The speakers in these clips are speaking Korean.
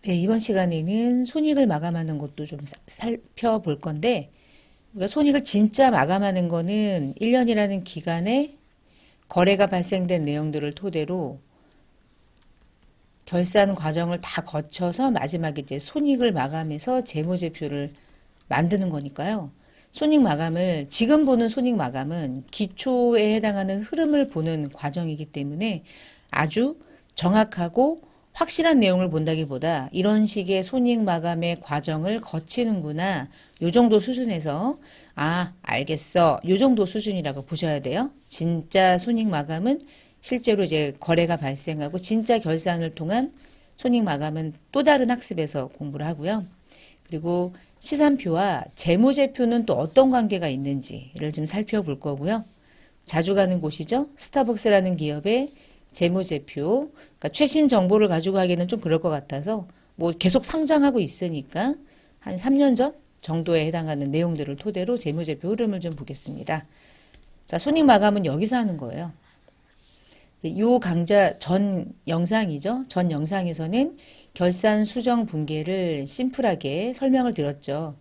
네, 이번 시간에는 손익을 마감하는 것도 좀 살펴볼 건데, 우리가 손익을 진짜 마감하는 거는 1년이라는 기간에 거래가 발생된 내용들을 토대로 결산 과정을 다 거쳐서 마지막에 이제 손익을 마감해서 재무제표를 만드는 거니까요. 손익 마감을, 지금 보는 손익 마감은 기초에 해당하는 흐름을 보는 과정이기 때문에 아주 정확하고 확실한 내용을 본다기보다 이런 식의 손익 마감의 과정을 거치는구나. 요 정도 수준에서 알겠어. 요 정도 수준이라고 보셔야 돼요. 진짜 손익 마감은 실제로 이제 거래가 발생하고 진짜 결산을 통한 손익 마감은 또 다른 학습에서 공부를 하고요. 그리고 시산표와 재무제표는 또 어떤 관계가 있는지를 좀 살펴볼 거고요. 자주 가는 곳이죠. 스타벅스라는 기업의 재무제표, 그러니까 최신 정보를 가지고 하기에는 좀 그럴 것 같아서 뭐 계속 상장하고 있으니까 한 3년 전 정도에 해당하는 내용들을 토대로 재무제표 흐름을 좀 보겠습니다. 자, 손익 마감은 여기서 하는 거예요. 요 강좌 전 영상이죠. 전 영상에서는 결산 수정 분계를 심플하게 설명을 드렸죠.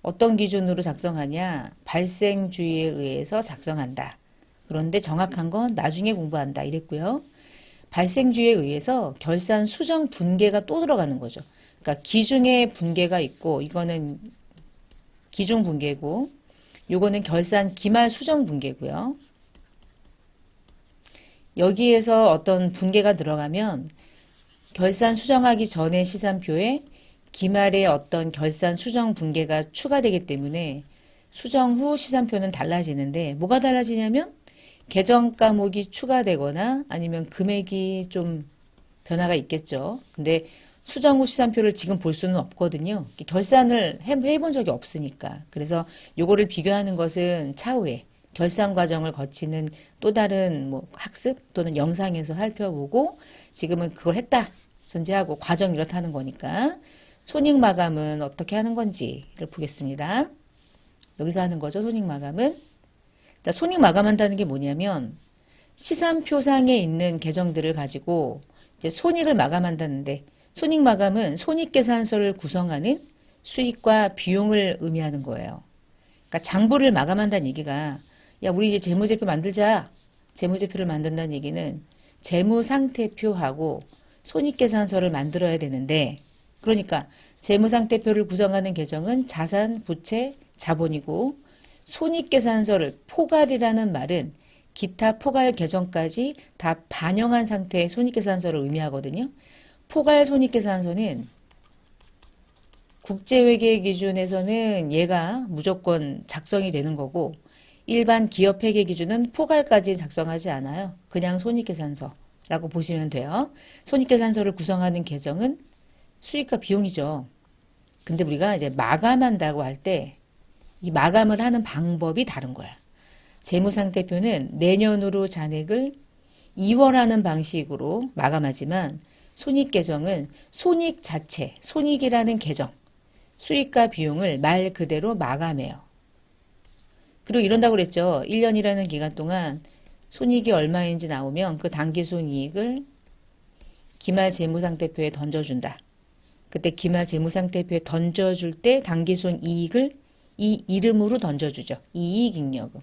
어떤 기준으로 작성하냐? 발생주의에 의해서 작성한다. 그런데 정확한 건 나중에 공부한다. 이랬고요. 발생주의에 의해서 결산 수정 분계가 또 들어가는 거죠. 그러니까 기중의 분계가 있고 이거는 기중 분계고 요거는 결산 기말 수정 분계고요. 여기에서 어떤 분계가 들어가면 결산 수정하기 전에 시산표에 기말에 어떤 결산 수정 분계가 추가되기 때문에 수정 후 시산표는 달라지는데 뭐가 달라지냐면 계정 과목이 추가되거나 아니면 금액이 좀 변화가 있겠죠. 근데 수정 후 시산표를 지금 볼 수는 없거든요. 결산을 해본 적이 없으니까. 그래서 요거를 비교하는 것은 차후에 결산 과정을 거치는 또 다른 뭐 학습 또는 영상에서 살펴보고 지금은 그걸 했다. 전제하고 과정 이렇다는 거니까 손익 마감은 어떻게 하는 건지를 보겠습니다. 여기서 하는 거죠. 손익 마감은. 손익 마감한다는 게 뭐냐면 시산표상에 있는 계정들을 가지고 이제 손익을 마감한다는데 손익 마감은 손익계산서를 구성하는 수익과 비용을 의미하는 거예요. 그러니까 장부를 마감한다는 얘기가 야 우리 이제 재무제표 만들자. 재무제표를 만든다는 얘기는 재무상태표하고 손익계산서를 만들어야 되는데 그러니까 재무상태표를 구성하는 계정은 자산, 부채, 자본이고 손익계산서를 포괄이라는 말은 기타 포괄 계정까지 다 반영한 상태의 손익계산서를 의미하거든요. 포괄 손익계산서는 국제회계 기준에서는 얘가 무조건 작성이 되는 거고 일반 기업회계 기준은 포괄까지 작성하지 않아요. 그냥 손익계산서라고 보시면 돼요. 손익계산서를 구성하는 계정은 수익과 비용이죠. 근데 우리가 이제 마감한다고 할 때 이 마감을 하는 방법이 다른 거야. 재무상태표는 내년으로 잔액을 이월하는 방식으로 마감하지만 손익계정은 손익 자체, 손익이라는 계정, 수익과 비용을 말 그대로 마감해요. 그리고 이런다고 그랬죠. 1년이라는 기간 동안 손익이 얼마인지 나오면 그 당기순이익을 기말 재무상태표에 던져준다. 그때 기말 재무상태표에 던져줄 때 당기순이익을 이 이름으로 던져주죠. 이익잉여금.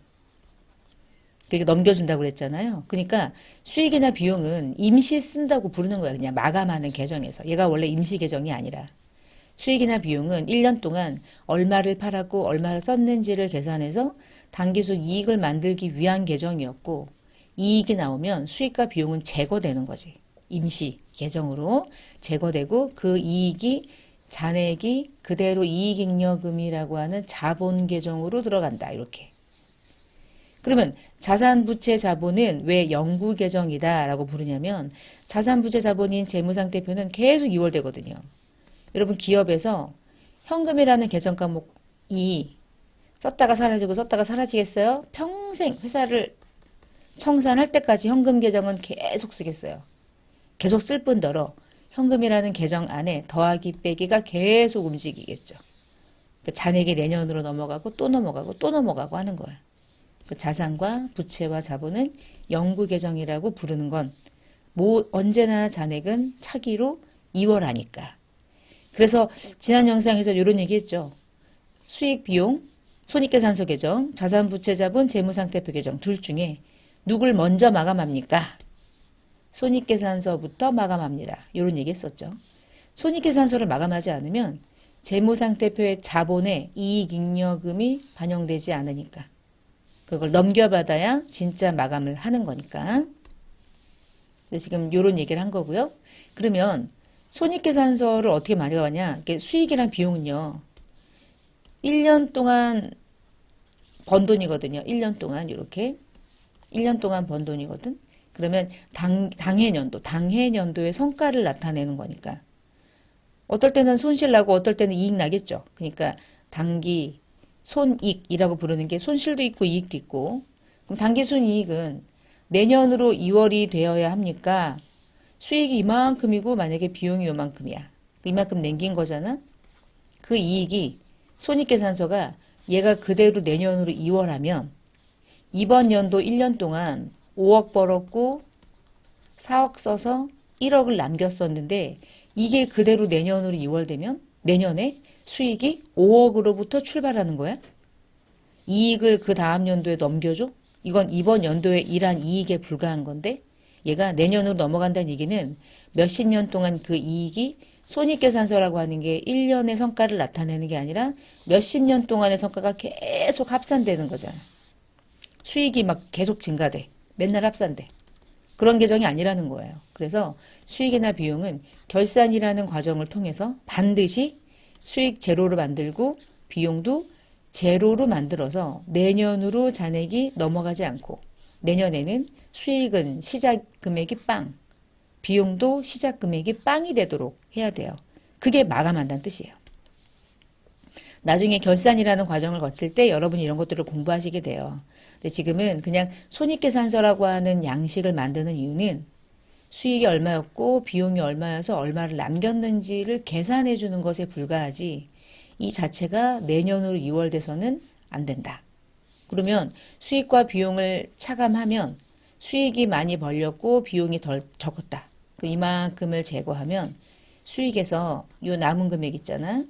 그렇게 넘겨준다고 그랬잖아요. 그러니까 수익이나 비용은 임시 쓴다고 부르는 거야. 그냥 마감하는 계정에서. 얘가 원래 임시 계정이 아니라. 수익이나 비용은 1년 동안 얼마를 팔았고 얼마를 썼는지를 계산해서 당기순 이익을 만들기 위한 계정이었고 이익이 나오면 수익과 비용은 제거되는 거지. 임시 계정으로 제거되고 그 이익이 잔액이 그대로 이익잉여금이라고 하는 자본 계정으로 들어간다. 이렇게. 그러면 자산부채 자본은 왜 영구 계정이다 라고 부르냐면 자산부채 자본인 재무상태표는 계속 이월되거든요. 여러분 기업에서 현금이라는 계정 과목이 썼다가 사라지고 썼다가 사라지겠어요? 평생 회사를 청산할 때까지 현금 계정은 계속 쓰겠어요. 계속 쓸 뿐더러 현금이라는 계정 안에 더하기 빼기가 계속 움직이겠죠. 그 잔액이 내년으로 넘어가고 또 넘어가고 또 넘어가고 하는 거예요. 그 자산과 부채와 자본은 영구 계정이라고 부르는 건 언제나 잔액은 차기로 이월하니까. 그래서 지난 영상에서 이런 얘기 했죠. 수익, 비용, 손익계산서 계정, 자산부채 자본, 재무상태표 계정 둘 중에 누굴 먼저 마감합니까? 손익계산서부터 마감합니다. 이런 얘기 했었죠. 손익계산서를 마감하지 않으면 재무상태표의 자본에 이익잉여금이 반영되지 않으니까 그걸 넘겨받아야 진짜 마감을 하는 거니까. 지금 이런 얘기를 한 거고요. 그러면 손익계산서를 어떻게 마감하냐? 수익이랑 비용은요. 1년 동안 번 돈이거든요. 1년 동안 이렇게 1년 동안 번 돈이거든. 그러면 당해년도의 성과를 나타내는 거니까. 어떨 때는 손실 나고 어떨 때는 이익 나겠죠. 그러니까 당기 손익이라고 부르는 게 손실도 있고 이익도 있고. 그럼 당기 순이익은 내년으로 2월이 되어야 합니까? 수익이 이만큼이고 만약에 비용이 요만큼이야. 이만큼 남긴 거잖아. 그 이익이 손익계산서가 얘가 그대로 내년으로 2월 하면 이번 연도 1년 동안 5억 벌었고 4억 써서 1억을 남겼었는데 이게 그대로 내년으로 2월 되면 내년에 수익이 5억으로부터 출발하는 거야. 이익을 그 다음 연도에 넘겨줘? 이건 이번 연도에 일한 이익에 불과한 건데 얘가 내년으로 넘어간다는 얘기는 몇십 년 동안 그 이익이 손익계산서라고 하는 게 1년의 성과를 나타내는 게 아니라 몇십 년 동안의 성과가 계속 합산되는 거잖아. 수익이 막 계속 증가돼. 맨날 합산돼. 그런 계정이 아니라는 거예요. 그래서 수익이나 비용은 결산이라는 과정을 통해서 반드시 수익 제로로 만들고 비용도 제로로 만들어서 내년으로 잔액이 넘어가지 않고 내년에는 수익은 시작 금액이 빵, 비용도 시작 금액이 빵이 되도록 해야 돼요. 그게 마감한다는 뜻이에요. 나중에 결산이라는 과정을 거칠 때 여러분이 이런 것들을 공부하시게 돼요. 근데 지금은 그냥 손익계산서라고 하는 양식을 만드는 이유는 수익이 얼마였고 비용이 얼마여서 얼마를 남겼는지를 계산해 주는 것에 불과하지 이 자체가 내년으로 2월 돼서는 안 된다. 그러면 수익과 비용을 차감하면 수익이 많이 벌렸고 비용이 덜 적었다. 그럼 이만큼을 제거하면 수익에서 요 남은 금액 있잖아.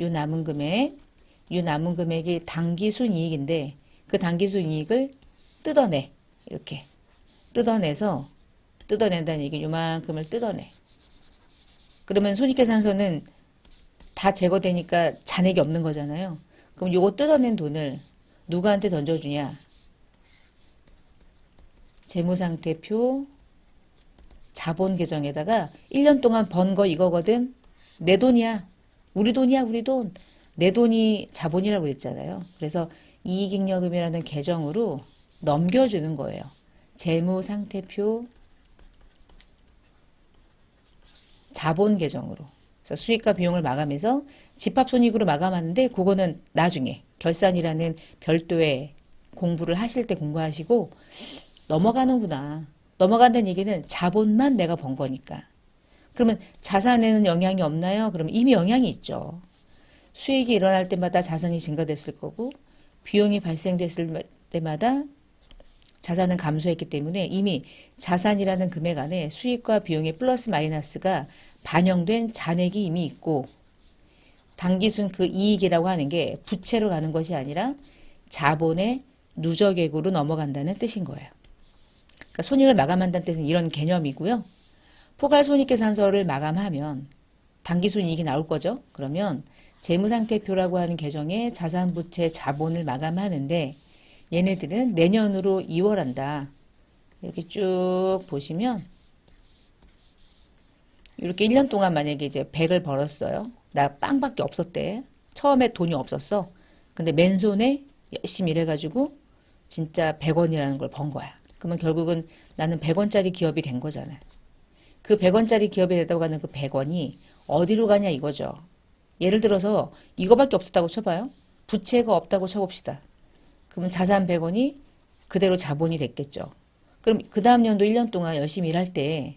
요 남은 금액이 당기순이익인데 그 당기순이익을 뜯어내. 이렇게 뜯어낸다는 얘기 요만큼을 뜯어내. 그러면 손익계산서는 다 제거되니까 잔액이 없는 거잖아요. 그럼 요거 뜯어낸 돈을 누구한테 던져주냐? 재무상태표 자본 계정에다가 1년 동안 번 거 이거거든. 내 돈이야. 우리 돈이야, 우리 돈. 내 돈이 자본이라고 했잖아요. 그래서 이익잉여금이라는 계정으로 넘겨주는 거예요. 재무상태표 자본 계정으로. 그래서 수익과 비용을 마감해서 집합손익으로 마감하는데 그거는 나중에 결산이라는 별도의 공부를 하실 때 공부하시고 넘어가는구나. 넘어간다는 얘기는 자본만 내가 번 거니까. 그러면 자산에는 영향이 없나요? 그러면 이미 영향이 있죠. 수익이 일어날 때마다 자산이 증가됐을 거고 비용이 발생됐을 때마다 자산은 감소했기 때문에 이미 자산이라는 금액 안에 수익과 비용의 플러스 마이너스가 반영된 잔액이 이미 있고 당기순 그 이익이라고 하는 게 부채로 가는 것이 아니라 자본의 누적액으로 넘어간다는 뜻인 거예요. 그러니까 손익을 마감한다는 뜻은 이런 개념이고요. 포괄손익계산서를 마감하면 당기순이익이 나올 거죠. 그러면 재무상태표라고 하는 계정에 자산부채 자본을 마감하는데 얘네들은 내년으로 2월 한다. 이렇게 쭉 보시면 이렇게 1년 동안 만약에 이제 100을 벌었어요. 나 빵밖에 없었대. 처음에 돈이 없었어. 근데 맨손에 열심히 일해가지고 진짜 100원이라는 걸 번 거야. 그러면 결국은 나는 100원짜리 기업이 된 거잖아. 그 100원짜리 기업이 됐다고 하는 그 100원이 어디로 가냐 이거죠. 예를 들어서 이거밖에 없었다고 쳐봐요. 부채가 없다고 쳐봅시다. 그러면 자산 100원이 그대로 자본이 됐겠죠. 그럼 그 다음 연도 1년 동안 열심히 일할 때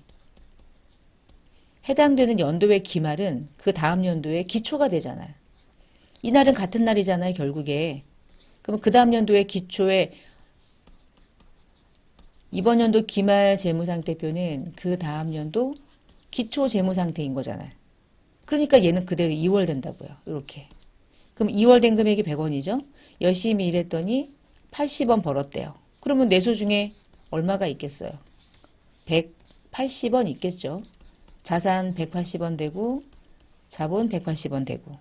해당되는 연도의 기말은 그 다음 연도의 기초가 되잖아요. 이날은 같은 날이잖아요, 결국에. 그럼 그 다음 연도의 기초에 이번 연도 기말 재무상태표는 그 다음 연도 기초 재무상태인 거잖아요. 그러니까 얘는 그대로 2월 된다고요. 이렇게. 그럼 2월 된 금액이 100원이죠. 열심히 일했더니 80원 벌었대요. 그러면 내수 중에 얼마가 있겠어요? 180원 있겠죠. 자산 180원 되고 자본 180원 되고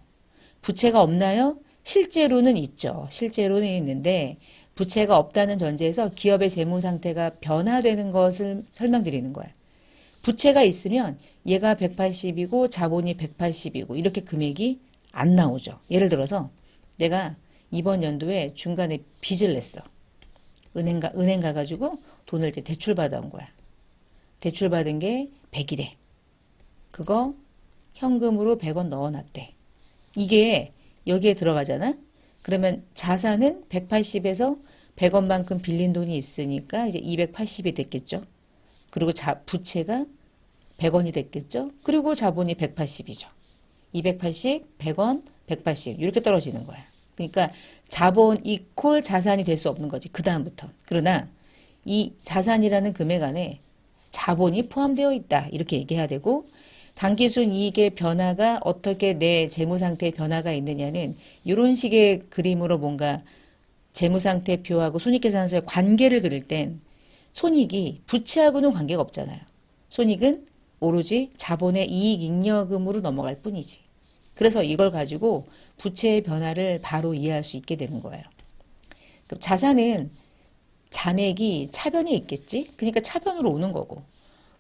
부채가 없나요? 실제로는 있죠. 실제로는 있는데 부채가 없다는 전제에서 기업의 재무 상태가 변화되는 것을 설명드리는 거예요. 부채가 있으면 얘가 180이고 자본이 180이고 이렇게 금액이 안 나오죠. 예를 들어서 내가 이번 연도에 중간에 빚을 냈어. 은행 가가지고 돈을 이제 대출 받아온 거야. 대출 받은 게 100이래. 그거 현금으로 100원 넣어놨대. 이게 여기에 들어가잖아? 그러면 자산은 180에서 100원만큼 빌린 돈이 있으니까 이제 280이 됐겠죠. 그리고 부채가 100원이 됐겠죠. 그리고 자본이 180이죠. 280, 100원, 180 이렇게 떨어지는 거야. 그러니까 자본 이퀄 자산이 될 수 없는 거지. 그 다음부터. 그러나 이 자산이라는 금액 안에 자본이 포함되어 있다. 이렇게 얘기해야 되고 단기순 이익의 변화가 어떻게 내 재무상태의 변화가 있느냐는 이런 식의 그림으로 뭔가 재무상태표하고 손익계산서의 관계를 그릴 땐 손익이 부채하고는 관계가 없잖아요. 손익은 오로지 자본의 이익잉여금으로 넘어갈 뿐이지. 그래서 이걸 가지고 부채의 변화를 바로 이해할 수 있게 되는 거예요. 그럼 자산은 잔액이 차변에 있겠지? 그러니까 차변으로 오는 거고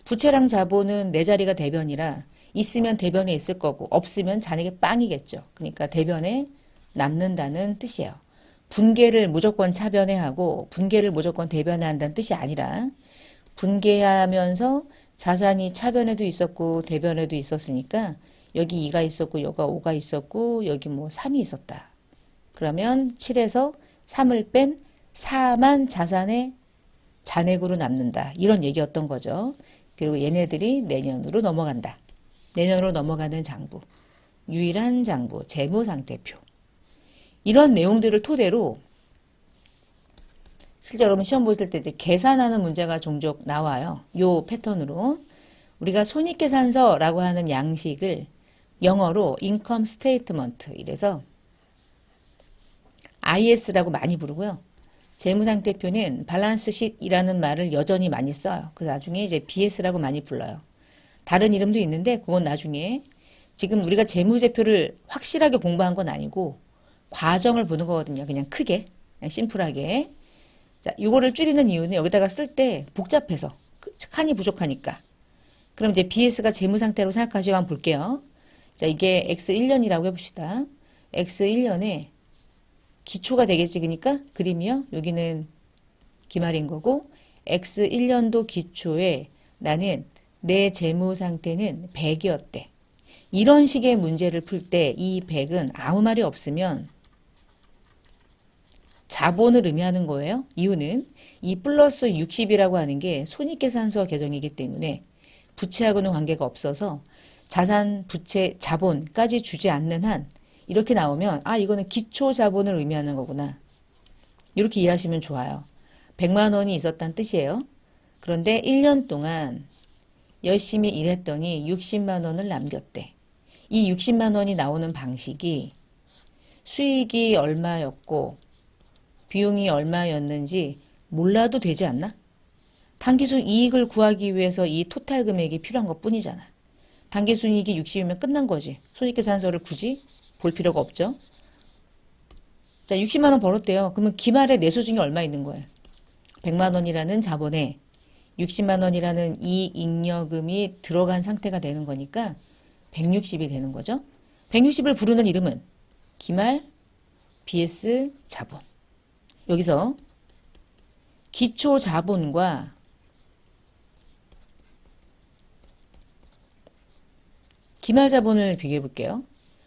부채랑 자본은 내 자리가 대변이라 있으면 대변에 있을 거고 없으면 잔액이 빵이겠죠. 그러니까 대변에 남는다는 뜻이에요. 분계를 무조건 차변에 하고 분계를 무조건 대변에 한다는 뜻이 아니라 분계하면서 자산이 차변에도 있었고 대변에도 있었으니까 여기 2가 있었고 여기가 5가 있었고 여기 뭐 3이 있었다. 그러면 7에서 3을 뺀 4만 자산의 잔액으로 남는다. 이런 얘기였던 거죠. 그리고 얘네들이 내년으로 넘어간다. 내년으로 넘어가는 장부. 유일한 장부, 재무상태표. 이런 내용들을 토대로 실제 여러분 시험 보실 때 이제 계산하는 문제가 종종 나와요. 요 패턴으로. 우리가 손익계산서라고 하는 양식을 영어로 income statement 이래서 IS라고 많이 부르고요. 재무상태표는 밸런스시트이라는 말을 여전히 많이 써요. 그래서 나중에 이제 BS라고 많이 불러요. 다른 이름도 있는데 그건 나중에 지금 우리가 재무제표를 확실하게 공부한 건 아니고 과정을 보는 거거든요. 그냥 크게, 그냥 심플하게. 자, 요거를 줄이는 이유는 여기다가 쓸 때 복잡해서 칸이 부족하니까. 그럼 이제 BS가 재무상태로 생각하시고 한번 볼게요. 자, 이게 X1년이라고 해봅시다. X1년에 기초가 되겠지. 그러니까 그림이요. 여기는 기말인 거고 X1년도 기초에 나는 내 재무 상태는 100이었대. 이런 식의 문제를 풀 때 이 100은 아무 말이 없으면 자본을 의미하는 거예요. 이유는 이 플러스 60이라고 하는 게 손익계산서 계정이기 때문에 부채하고는 관계가 없어서 자산, 부채, 자본까지 주지 않는 한 이렇게 나오면 아 이거는 기초 자본을 의미하는 거구나. 이렇게 이해하시면 좋아요. 100만 원이 있었다는 뜻이에요. 그런데 1년 동안 열심히 일했더니 60만 원을 남겼대. 이 60만 원이 나오는 방식이 수익이 얼마였고 비용이 얼마였는지 몰라도 되지 않나? 단기순 이익을 구하기 위해서 이 토탈 금액이 필요한 것 뿐이잖아. 단기순이익이 60이면 끝난 거지. 손익계산서를 굳이 볼 필요가 없죠. 자, 60만 원 벌었대요. 그러면 기말에 내수 중에 얼마 있는 거예요? 100만 원이라는 자본에 60만 원이라는 이익 잉여금이 들어간 상태가 되는 거니까 160이 되는 거죠. 160을 부르는 이름은 기말 BS 자본. 여기서 기초 자본과 기말 자본을 비교해 볼게요.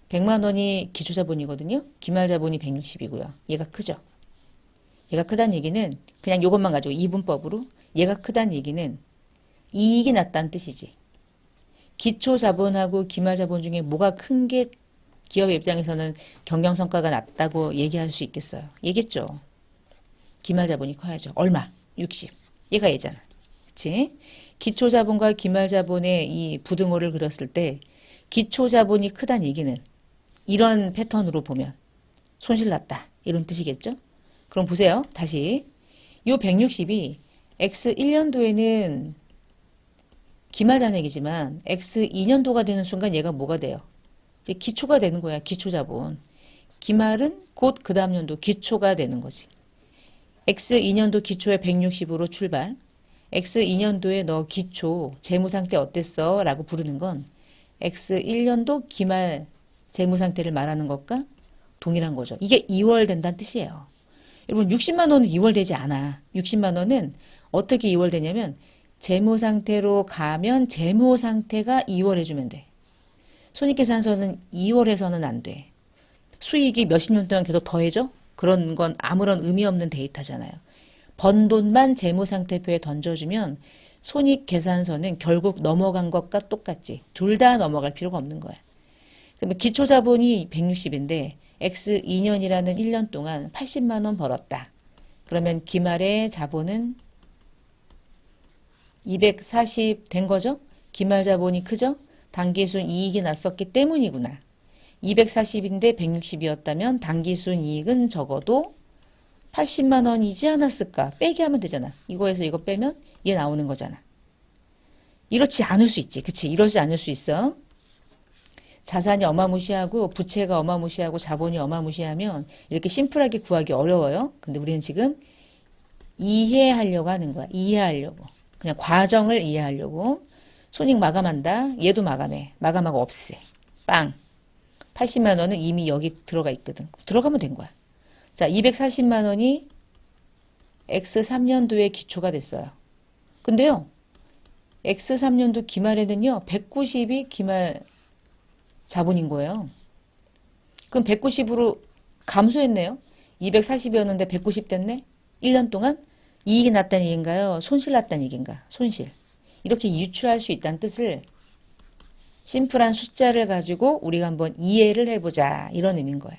100만 원이 기초 자본이거든요. 기말 자본이 160이고요. 얘가 크죠. 얘가 크다는 얘기는 그냥 이것만 가지고 이분법으로 얘가 크다는 얘기는 이익이 났다는 뜻이지. 기초 자본하고 기말 자본 중에 뭐가 큰 게 기업의 입장에서는 경영 성과가 낮다고 얘기할 수 있겠어요. 얘겠죠. 기말 자본이 커야죠. 얼마? 60. 얘가 얘잖아. 그치? 기초 자본과 기말 자본의 이 부등호를 그렸을 때 기초자본이 크다는 얘기는 이런 패턴으로 보면 손실났다 이런 뜻이겠죠? 그럼 보세요. 다시 요 160이 X 1년도에는 기말잔액이지만 X 2년도가 되는 순간 얘가 뭐가 돼요? 이제 기초가 되는 거야. 기초자본. 기말은 곧 그 다음 년도 기초가 되는 거지. X 2년도 기초에 160으로 출발. X 2년도에 너 기초 재무상태 어땠어? 라고 부르는 건 X 1년도 기말 재무상태를 말하는 것과 동일한 거죠. 이게 2월 된다는 뜻이에요. 여러분 60만 원은 2월 되지 않아. 60만 원은 어떻게 2월 되냐면 재무상태로 가면 재무상태가 2월 해주면 돼. 손익계산서는 2월 해서는 안 돼. 수익이 몇십 년 동안 계속 더해져? 그런 건 아무런 의미 없는 데이터잖아요. 번 돈만 재무상태표에 던져주면 손익계산서는 결국 넘어간 것과 똑같지. 둘 다 넘어갈 필요가 없는 거야. 그러면 기초자본이 160인데 X 2년이라는 1년 동안 80만 원 벌었다. 그러면 기말의 자본은 240 된 거죠? 기말 자본이 크죠? 당기순 이익이 났었기 때문이구나. 240인데 160이었다면 당기순 이익은 적어도 80만 원이지 않았을까? 빼기 하면 되잖아. 이거에서 이거 빼면 얘 나오는 거잖아. 이렇지 않을 수 있지. 그치? 이러지 않을 수 있어. 자산이 어마무시하고 부채가 어마무시하고 자본이 어마무시하면 이렇게 심플하게 구하기 어려워요. 근데 우리는 지금 이해하려고 하는 거야. 이해하려고. 그냥 과정을 이해하려고. 손익 마감한다. 얘도 마감해. 마감하고 없애. 빵. 80만 원은 이미 여기 들어가 있거든. 들어가면 된 거야. 자, 240만 원이 X 3년도에 기초가 됐어요. 근데요. X 3년도 기말에는요. 190이 기말 자본인 거예요. 그럼 190으로 감소했네요. 240이었는데 190 됐네. 1년 동안 이익이 났다는 얘기인가요? 손실 났다는 얘기인가? 손실. 이렇게 유추할 수 있다는 뜻을 심플한 숫자를 가지고 우리가 한번 이해를 해보자. 이런 의미인 거예요.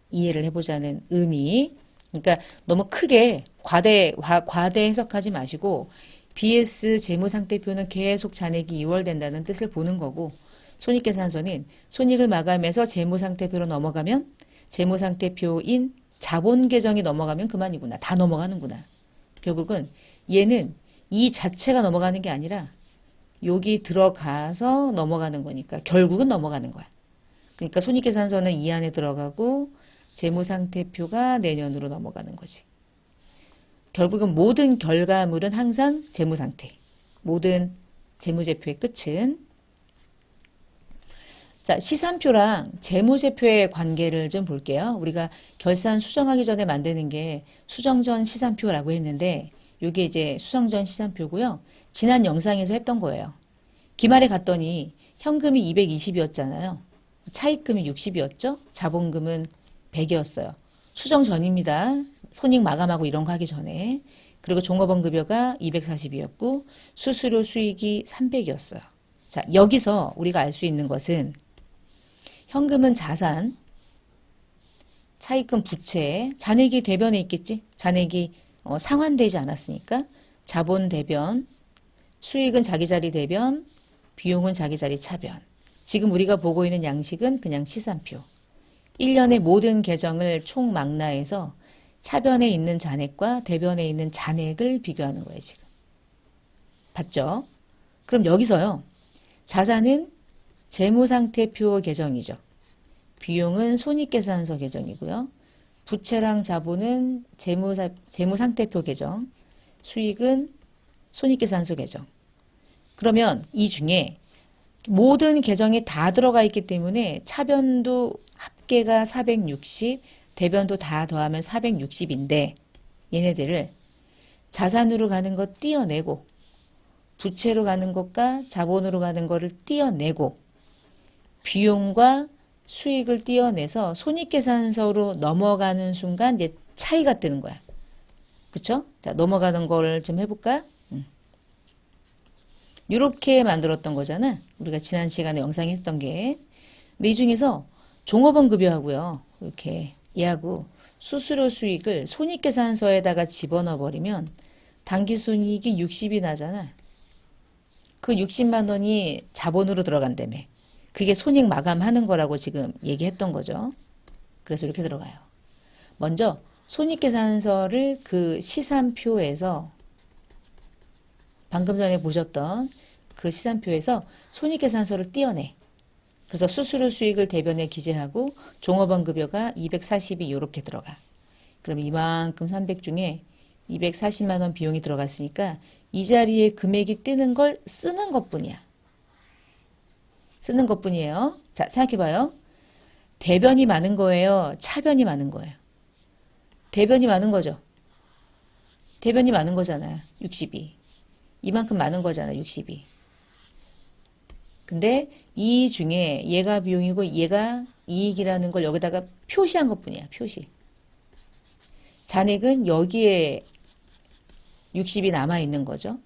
이해를 해보자는 의미. 그러니까 너무 크게 과대 해석하지 마시고 BS 재무상태표는 계속 잔액이 2월 된다는 뜻을 보는 거고 손익계산서는 손익을 마감해서 재무상태표로 넘어가면 재무상태표인 자본계정이 넘어가면 그만이구나. 다 넘어가는구나. 결국은 얘는 이 자체가 넘어가는 게 아니라 여기 들어가서 넘어가는 거니까 결국은 넘어가는 거야. 그러니까 손익계산서는 이 안에 들어가고 재무상태표가 내년으로 넘어가는 거지. 결국은 모든 결과물은 항상 재무상태. 모든 재무제표의 끝은. 자, 시산표랑 재무제표의 관계를 좀 볼게요. 우리가 결산 수정하기 전에 만드는 게 수정전 시산표라고 했는데 이게 이제 수정전 시산표고요. 지난 영상에서 했던 거예요. 기말에 갔더니 현금이 220이었잖아요. 차입금이 60이었죠. 자본금은 100이었어요. 수정 전입니다. 손익 마감하고 이런 거 하기 전에. 그리고 종업원급여가 240이었고 수수료 수익이 300이었어요. 자, 여기서 우리가 알 수 있는 것은 현금은 자산, 차입금 부채, 잔액이 대변에 있겠지? 잔액이 상환되지 않았으니까 자본 대변, 수익은 자기 자리 대변, 비용은 자기 자리 차변. 지금 우리가 보고 있는 양식은 그냥 시산표. 1년의 모든 계정을 총망라해서 차변에 있는 잔액과 대변에 있는 잔액을 비교하는 거예요, 지금. 봤죠? 그럼 여기서요. 자산은 재무상태표 계정이죠. 비용은 손익계산서 계정이고요. 부채랑 자본은 재무상태표 계정. 수익은 손익계산서 계정. 그러면 이 중에 모든 계정이 다 들어가 있기 때문에 차변도 합계가 460, 대변도 다 더하면 460인데 얘네들을 자산으로 가는 거 띄어내고 부채로 가는 것과 자본으로 가는 거를 띄어내고 비용과 수익을 띄어내서 손익계산서로 넘어가는 순간 이제 차이가 뜨는 거야. 그쵸? 자, 넘어가는 거를 좀 해볼까? 이렇게 만들었던 거잖아. 우리가 지난 시간에 영상에 했던 게. 근데 이 중에서 종업원 급여하고요. 이렇게 얘하고 수수료 수익을 손익계산서에다가 집어넣어 버리면 당기순이익이 60이 나잖아. 그 60만 원이 자본으로 들어간다며. 그게 손익 마감하는 거라고 지금 얘기했던 거죠. 그래서 이렇게 들어가요. 먼저 손익계산서를 그 시산표에서 방금 전에 보셨던 그 시산표에서 손익계산서를 띄어내. 그래서 수수료 수익을 대변에 기재하고 종업원급여가 240이 이렇게 들어가. 그럼 이만큼 300 중에 240만 원 비용이 들어갔으니까 이 자리에 금액이 뜨는 걸 쓰는 것뿐이야. 쓰는 것뿐이에요. 자, 생각해봐요. 대변이 많은 거예요? 차변이 많은 거예요? 대변이 많은 거죠. 대변이 많은 거잖아요. 62. 이만큼 많은 거잖아요. 62. 근데 이 중에 얘가 비용이고 얘가 이익이라는 걸 여기다가 표시한 것뿐이야. 표시. 잔액은 여기에 60이 남아있는 거죠.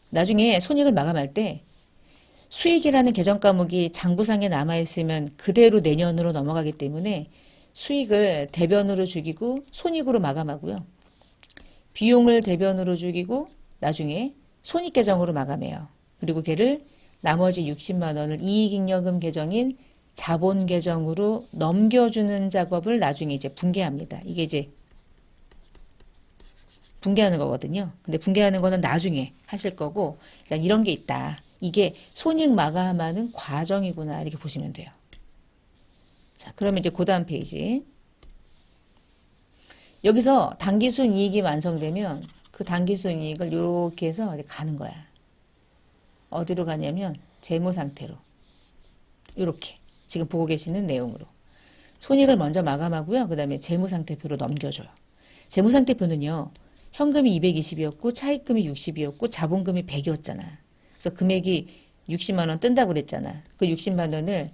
나중에 손익을 마감할 때 수익이라는 계정 과목이 장부상에 남아있으면 그대로 내년으로 넘어가기 때문에 수익을 대변으로 죽이고 손익으로 마감하고요. 비용을 대변으로 죽이고 나중에 손익 계정으로 마감해요. 그리고 걔를 나머지 60만 원을 이익잉여금 계정인 자본 계정으로 넘겨주는 작업을 나중에 이제 분개합니다. 이게 이제 분개하는 거거든요. 근데 분개하는 거는 나중에 하실 거고 일단 이런 게 있다. 이게 손익 마감하는 과정이구나 이렇게 보시면 돼요. 자, 그러면 이제 그 다음 페이지. 여기서 당기순이익이 완성되면 그 당기순이익을 이렇게 해서 이제 가는 거야. 어디로 가냐면 재무 상태로. 이렇게 지금 보고 계시는 내용으로. 손익을 먼저 마감하고요. 그 다음에 재무 상태표로 넘겨줘요. 재무 상태표는요. 현금이 220이었고 차입금이 60이었고 자본금이 100이었잖아. 그래서 금액이 60만 원 뜬다고 그랬잖아. 그 60만 원을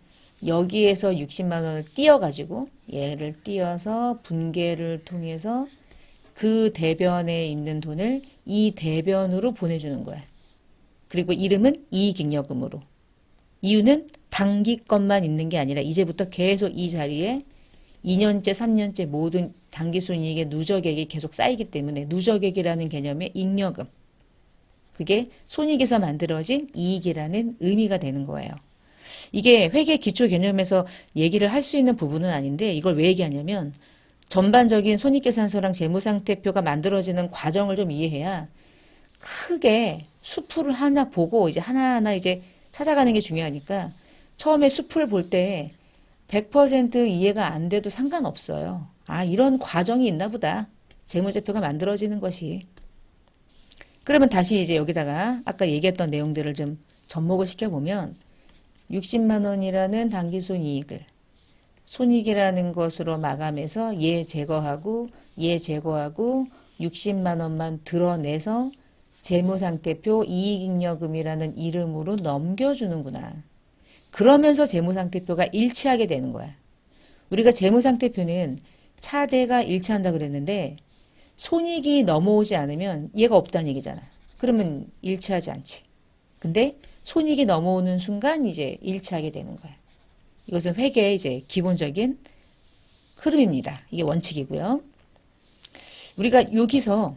여기에서 60만 원을 띄어가지고 얘를 띄어서 분개를 통해서 그 대변에 있는 돈을 이 대변으로 보내주는 거야. 그리고 이름은 이익잉여금으로. 이유는 단기 것만 있는 게 아니라 이제부터 계속 이 자리에 2년째, 3년째 모든 당기순이익의 누적액이 계속 쌓이기 때문에 누적액이라는 개념의 잉여금. 그게 손익에서 만들어진 이익이라는 의미가 되는 거예요. 이게 회계 기초 개념에서 얘기를 할 수 있는 부분은 아닌데 이걸 왜 얘기하냐면 전반적인 손익계산서랑 재무상태표가 만들어지는 과정을 좀 이해해야 크게 수풀을 하나 보고 이제 하나하나 이제 찾아가는 게 중요하니까 처음에 수풀 볼 때 100% 이해가 안 돼도 상관없어요. 아, 이런 과정이 있나 보다. 재무제표가 만들어지는 것이. 그러면 다시 이제 여기다가 아까 얘기했던 내용들을 좀 접목을 시켜보면 60만 원이라는 당기순이익을 손익이라는 것으로 마감해서 얘 제거하고 얘 제거하고 60만 원만 드러내서 재무상태표 이익잉여금이라는 이름으로 넘겨주는구나. 그러면서 재무상태표가 일치하게 되는 거야. 우리가 재무상태표는 차대가 일치한다 그랬는데 손익이 넘어오지 않으면 얘가 없다는 얘기잖아. 그러면 일치하지 않지. 근데 손익이 넘어오는 순간 이제 일치하게 되는 거야. 이것은 회계의 이제 기본적인 흐름입니다. 이게 원칙이고요. 우리가 여기서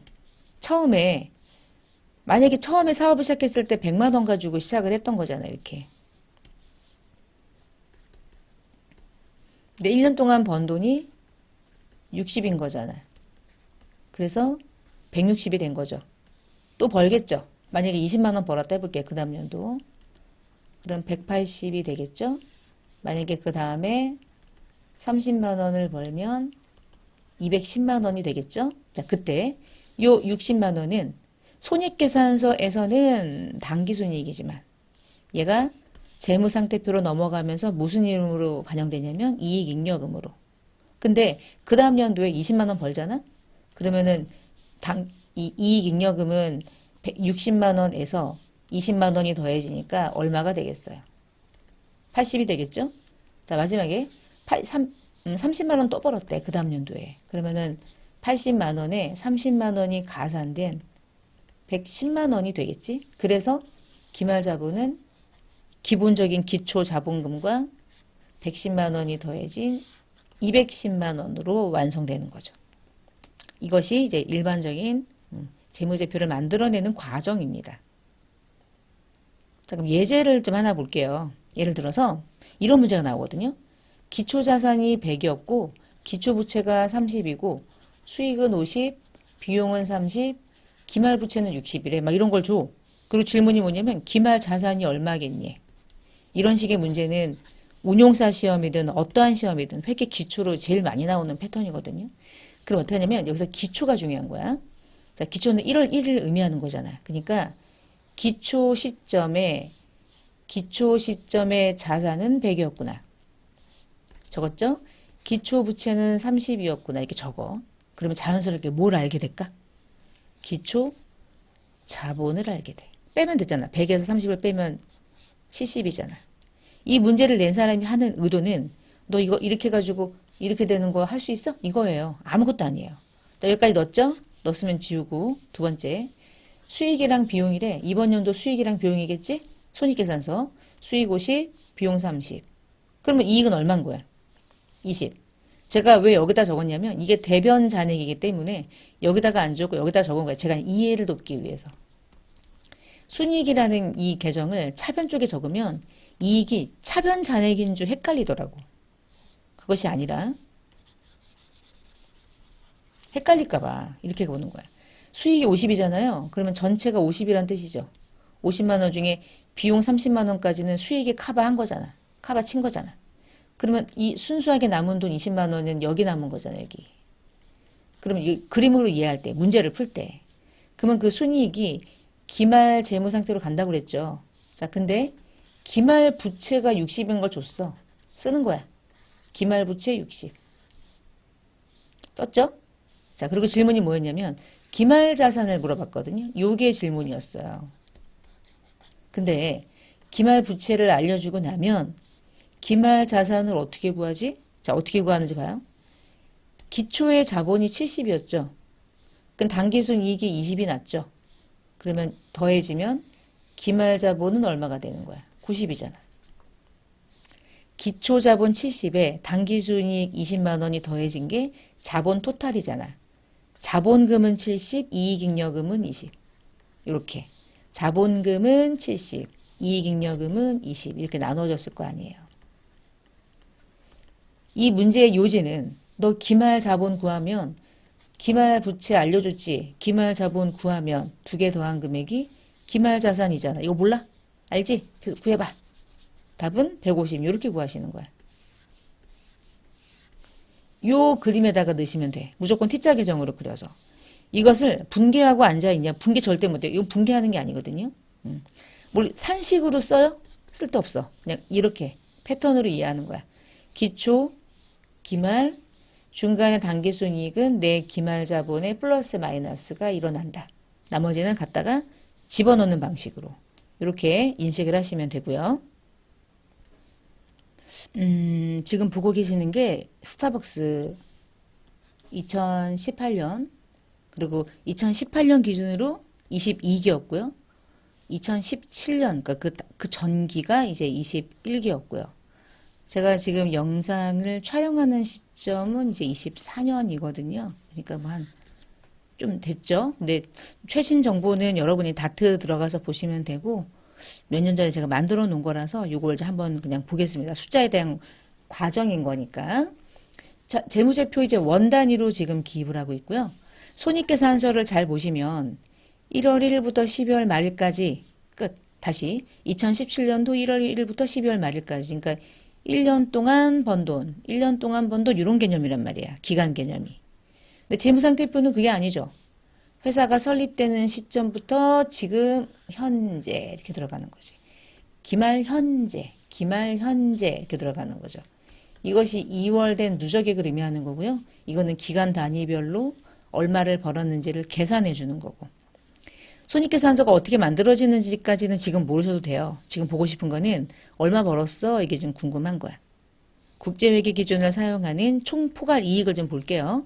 처음에 만약에 처음에 사업을 시작했을 때 100만 원 가지고 시작을 했던 거잖아요. 이렇게. 근데 1년 동안 번 돈이 60인 거잖아. 그래서 160이 된 거죠. 또 벌겠죠. 만약에 20만 원 벌었다 해볼게요. 그 다음 연도. 그럼 180이 되겠죠. 만약에 그 다음에 30만 원을 벌면 210만 원이 되겠죠. 자, 그때 요 60만 원은 손익계산서에서는 당기순이익이지만 얘가 재무상태표로 넘어가면서 무슨 이름으로 반영되냐면 이익잉여금으로. 근데 그 다음 연도에 20만 원 벌잖아? 그러면은 이 이익잉여금은 60만 원에서 20만 원이 더해지니까 얼마가 되겠어요? 80이 되겠죠? 자, 마지막에 30만 원 또 벌었대. 그 다음 연도에. 그러면은 80만 원에 30만 원이 가산된 110만 원이 되겠지? 그래서 기말자본은 기본적인 기초 자본금과 110만 원이 더해진 210만 원으로 완성되는 거죠. 이것이 이제 일반적인 재무제표를 만들어내는 과정입니다. 자, 그럼 예제를 좀 하나 볼게요. 예를 들어서 이런 문제가 나오거든요. 기초자산이 100이었고 기초부채가 30이고 수익은 50, 비용은 30, 기말부채는 60이래. 막 이런 걸 줘. 그리고 질문이 뭐냐면 기말자산이 얼마겠니? 이런 식의 문제는 운용사 시험이든 어떠한 시험이든 회계 기초로 제일 많이 나오는 패턴이거든요. 그럼 어떻게 하냐면 여기서 기초가 중요한 거야. 자, 기초는 1월 1일 의미하는 거잖아. 그러니까 기초 시점에 자산은 100이었구나. 적었죠? 기초 부채는 30이었구나. 이렇게 적어. 그러면 자연스럽게 뭘 알게 될까? 기초 자본을 알게 돼. 빼면 되잖아. 100에서 30을 빼면 70이잖아. 이 문제를 낸 사람이 하는 의도는 너 이거 이렇게 해가지고 이렇게 되는 거 할 수 있어? 이거예요. 아무것도 아니에요. 자, 여기까지 넣었죠? 넣었으면 지우고. 두 번째. 수익이랑 비용이래. 이번 연도 수익이랑 비용이겠지? 손익계산서. 수익 50, 비용 30. 그러면 이익은 얼마인 거야? 20. 제가 왜 여기다 적었냐면 이게 대변 잔액이기 때문에 여기다가 안 적고 여기다 적은 거예요. 제가 이해를 돕기 위해서. 순이익이라는 이 계정을 차변 쪽에 적으면 이익이 차변 잔액인 줄 헷갈리더라고. 그것이 아니라 헷갈릴까봐 이렇게 보는 거야. 수익이 50이잖아요. 그러면 전체가 50이란 뜻이죠. 50만 원 중에 비용 30만 원까지는 수익이 커버한 거잖아. 커버 친 거잖아. 그러면 이 순수하게 남은 돈 20만 원은 여기 남은 거잖아, 여기. 그러면 이 그림으로 이해할 때, 문제를 풀 때. 그러면 그 순이익이 기말 재무 상태로 간다고 그랬죠. 자, 근데 기말 부채가 60인 걸 줬어. 쓰는 거야. 기말 부채 60. 썼죠? 자, 그리고 질문이 뭐였냐면 기말 자산을 물어봤거든요. 요게 질문이었어요. 근데 기말 부채를 알려주고 나면 기말 자산을 어떻게 구하지? 자, 어떻게 구하는지 봐요. 기초의 자본이 70이었죠. 그럼 당기순 이익이 20이 났죠. 그러면 더해지면 기말 자본은 얼마가 되는 거야? 90이잖아. 기초 자본 70에 당기순이익 20만 원이 더해진 게 자본 토탈이잖아. 자본금은 70, 이익잉여금은 20. 이렇게. 자본금은 70, 이익잉여금은 20. 이렇게 나눠졌을 거 아니에요. 이 문제의 요지는 너 기말 자본 구하면 기말 부채 알려줬지. 기말 자본 구하면 두 개 더한 금액이 기말 자산이잖아. 이거 몰라? 알지? 구해봐. 답은 150. 이렇게 구하시는 거야. 요 그림에다가 넣으시면 돼. 무조건 T자 계정으로 그려서. 이것을 분개하고 앉아있냐? 분개 절대 못해. 이거 분개하는 게 아니거든요. 뭘 산식으로 써요? 쓸데없어. 그냥 이렇게 패턴으로 이해하는 거야. 기초, 기말, 중간에 당기순이익은 내 기말 자본의 플러스 마이너스가 일어난다. 나머지는 갖다가 집어넣는 방식으로 이렇게 인식을 하시면 되고요. 지금 보고 계시는 게 스타벅스 2018년 그리고 2018년 기준으로 22기였고요. 2017년 그러니까 그 전기가 이제 21기였고요. 제가 지금 영상을 촬영하는 시점은 이제 24년이거든요. 그러니까 뭐 한 좀 됐죠. 근데 최신 정보는 여러분이 다트 들어가서 보시면 되고 몇 년 전에 제가 만들어 놓은 거라서 이걸 이제 한번 그냥 보겠습니다. 숫자에 대한 과정인 거니까. 자, 재무제표 이제 원 단위로 지금 기입을 하고 있고요. 손익계산서를 잘 보시면 1월 1일부터 12월 말일까지 끝. 다시 2017년도 1월 1일부터 12월 말일까지. 그러니까 1년 동안 번 돈, 1년 동안 번 돈 이런 개념이란 말이야. 기간 개념이. 근데 재무상태표는 그게 아니죠. 회사가 설립되는 시점부터 지금 현재 이렇게 들어가는 거지. 기말 현재 이렇게 들어가는 거죠. 이것이 2월 된 누적액을 의미하는 거고요. 이거는 기간 단위별로 얼마를 벌었는지를 계산해 주는 거고. 손익계산서가 어떻게 만들어지는지까지는 지금 모르셔도 돼요. 지금 보고 싶은 거는 얼마 벌었어? 이게 좀 궁금한 거야. 국제회계 기준을 사용하는 총 포괄 이익을 좀 볼게요.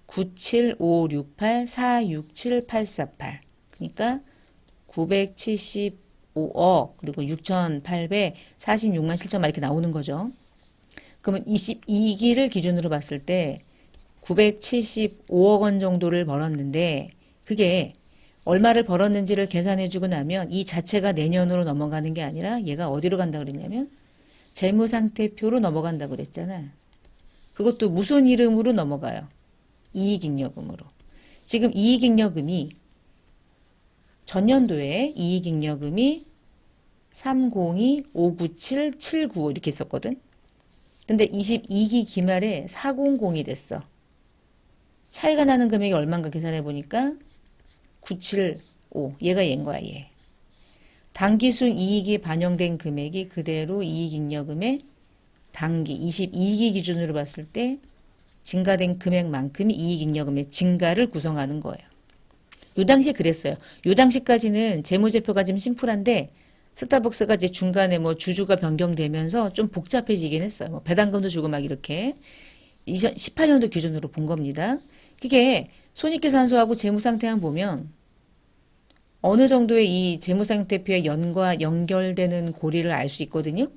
97568 467 848 그러니까 975억 그리고 6,846만 7천만 이렇게 나오는 거죠. 그러면 22기를 기준으로 봤을 때 975억 원 정도를 벌었는데 그게 얼마를 벌었는지를 계산해주고 나면 이 자체가 내년으로 넘어가는 게 아니라 얘가 어디로 간다 그랬냐면 재무상태표로 넘어간다고 그랬잖아. 그것도 무슨 이름으로 넘어가요? 이익잉여금으로. 지금 이익잉여금이 전년도에 이익잉여금이 302, 597, 795 이렇게 있었거든. 근데 22기 기말에 400이 됐어. 차이가 나는 금액이 얼마인가 계산해 보니까 975. 얘가 얘인 거야, 얘. 당기순 이익이 반영된 금액이 그대로 이익잉여금의 당기 22기 기준으로 봤을 때 증가된 금액만큼이 이익잉여금의 증가를 구성하는 거예요. 요 당시에 그랬어요. 요 당시까지는 재무제표가 좀 심플한데 스타벅스가 이제 중간에 뭐 주주가 변경되면서 좀 복잡해지긴 했어요. 뭐 배당금도 주고 막 이렇게 2018년도 기준으로 본 겁니다. 그게 손익계산서하고 재무상태항 보면 어느 정도의 이 재무상태표의 연과 연결되는 고리를 알 수 있거든요.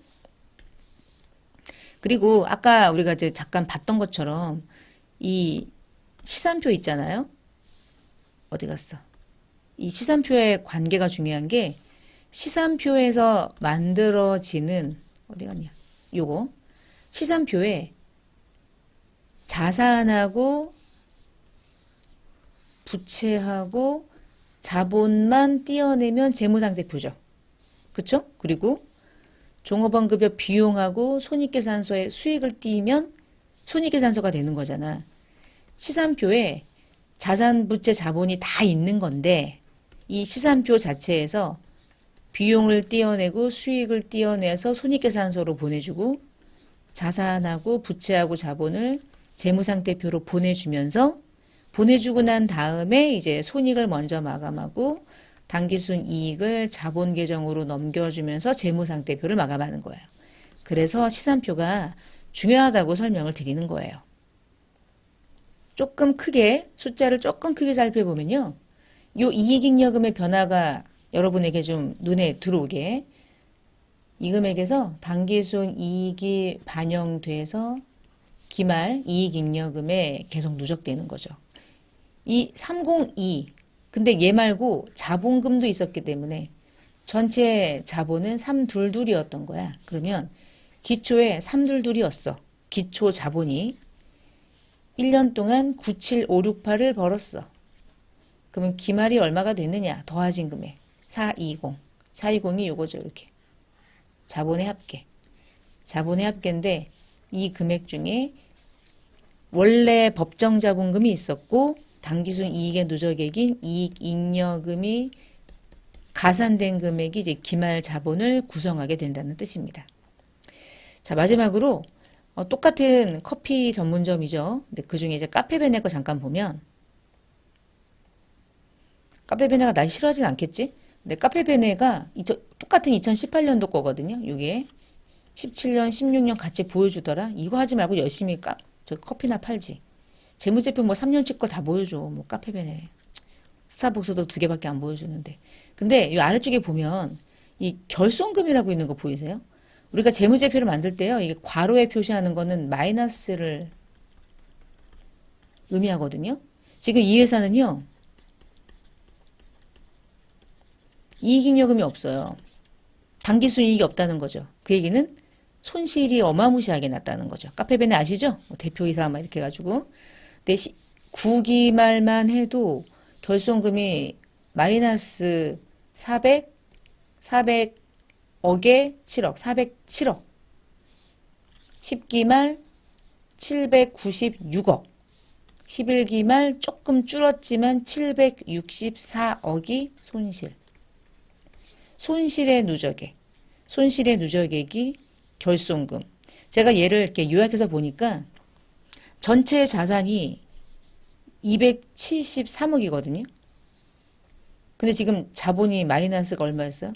그리고 아까 우리가 이제 잠깐 봤던 것처럼 이 시산표 있잖아요. 어디 갔어? 이 시산표의 관계가 중요한 게 시산표에서 만들어지는 어디 갔냐? 요거 시산표에 자산하고 부채하고 자본만 떼어내면 재무상태표죠. 그쵸? 그리고 종업원급여 비용하고 손익계산서에 수익을 띄면 손익계산서가 되는 거잖아. 시산표에 자산, 부채, 자본이 다 있는 건데 이 시산표 자체에서 비용을 떼어내고 수익을 떼어내서 손익계산서로 보내주고 자산하고 부채하고 자본을 재무상태표로 보내주면서 보내주고 난 다음에 이제 손익을 먼저 마감하고 당기순 이익을 자본 계정으로 넘겨주면서 재무상태표를 마감하는 거예요. 그래서 시산표가 중요하다고 설명을 드리는 거예요. 조금 크게 숫자를 조금 크게 살펴보면요. 요 이익잉여금의 변화가 여러분에게 좀 눈에 들어오게 이 금액에서 당기순 이익이 반영돼서 기말 이익잉여금에 계속 누적되는 거죠. 이 302 근데 얘 말고 자본금도 있었기 때문에 전체 자본은 322이었던 거야. 그러면 기초에 322였어. 기초 자본이 1년 동안 97568을 벌었어. 그러면 기말이 얼마가 됐느냐? 더하진 금액 420. 420이 요거죠. 이렇게. 자본의 합계. 자본의 합계인데 이 금액 중에 원래 법정 자본금이 있었고 당기순 이익의 누적액인 이익잉여금이 가산된 금액이 이제 기말 자본을 구성하게 된다는 뜻입니다. 자, 마지막으로 똑같은 커피 전문점이죠. 근데 그 중에 이제 카페베네 거 잠깐 보면 카페베네가 날 싫어하진 않겠지? 근데 카페베네가 똑같은 2018년도 거거든요. 이게 17년, 16년 같이 보여주더라. 이거 하지 말고 열심히 저 커피나 팔지. 재무제표 뭐 3년치 거 다 보여줘. 뭐 카페베네. 스타벅스도 2개밖에 안 보여주는데. 근데 이 아래쪽에 보면 이 결손금이라고 있는 거 보이세요? 우리가 재무제표를 만들 때요. 이게 괄호에 표시하는 거는 마이너스를 의미하거든요. 지금 이 회사는요. 이익잉여금이 없어요. 당기순이익이 없다는 거죠. 그 얘기는 손실이 어마무시하게 났다는 거죠. 카페베네 아시죠? 대표이사 막 이렇게 해가지고. 근데 9기 말만 해도 결손금이 마이너스 400억에 7억, 407억. 10기 말 796억. 11기 말 조금 줄었지만 764억이 손실. 손실의 누적액. 손실의 누적액이 결손금. 제가 얘를 이렇게 요약해서 보니까 전체 자산이 273억이거든요. 근데 지금 자본이 마이너스가 얼마였어요?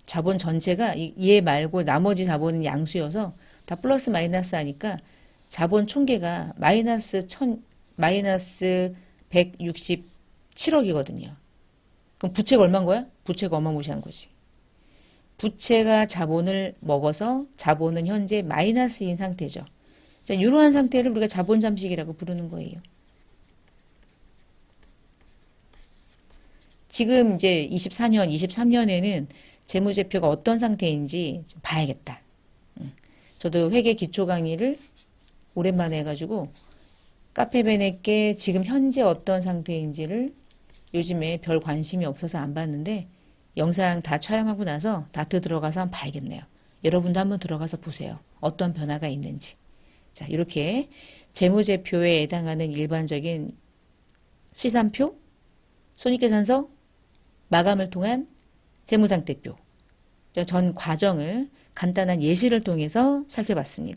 자본 전체가 얘 말고 나머지 자본은 양수여서 다 플러스 마이너스 하니까 자본 총계가 마이너스 167억이거든요. 그럼 부채가 얼마인 거야? 부채가 어마무시한 거지. 부채가 자본을 먹어서 자본은 현재 마이너스인 상태죠. 자, 이러한 상태를 우리가 자본 잠식이라고 부르는 거예요. 지금 이제 24년, 23년에는 재무제표가 어떤 상태인지 좀 봐야겠다. 저도 회계 기초 강의를 오랜만에 해가지고 카페베네께 지금 현재 어떤 상태인지를 요즘에 별 관심이 없어서 안 봤는데 영상 다 촬영하고 나서 다트 들어가서 한번 봐야겠네요. 여러분도 한번 들어가서 보세요. 어떤 변화가 있는지. 자, 이렇게 재무제표에 해당하는 일반적인 시산표, 손익계산서, 마감을 통한 재무상태표 전 과정을 간단한 예시를 통해서 살펴봤습니다.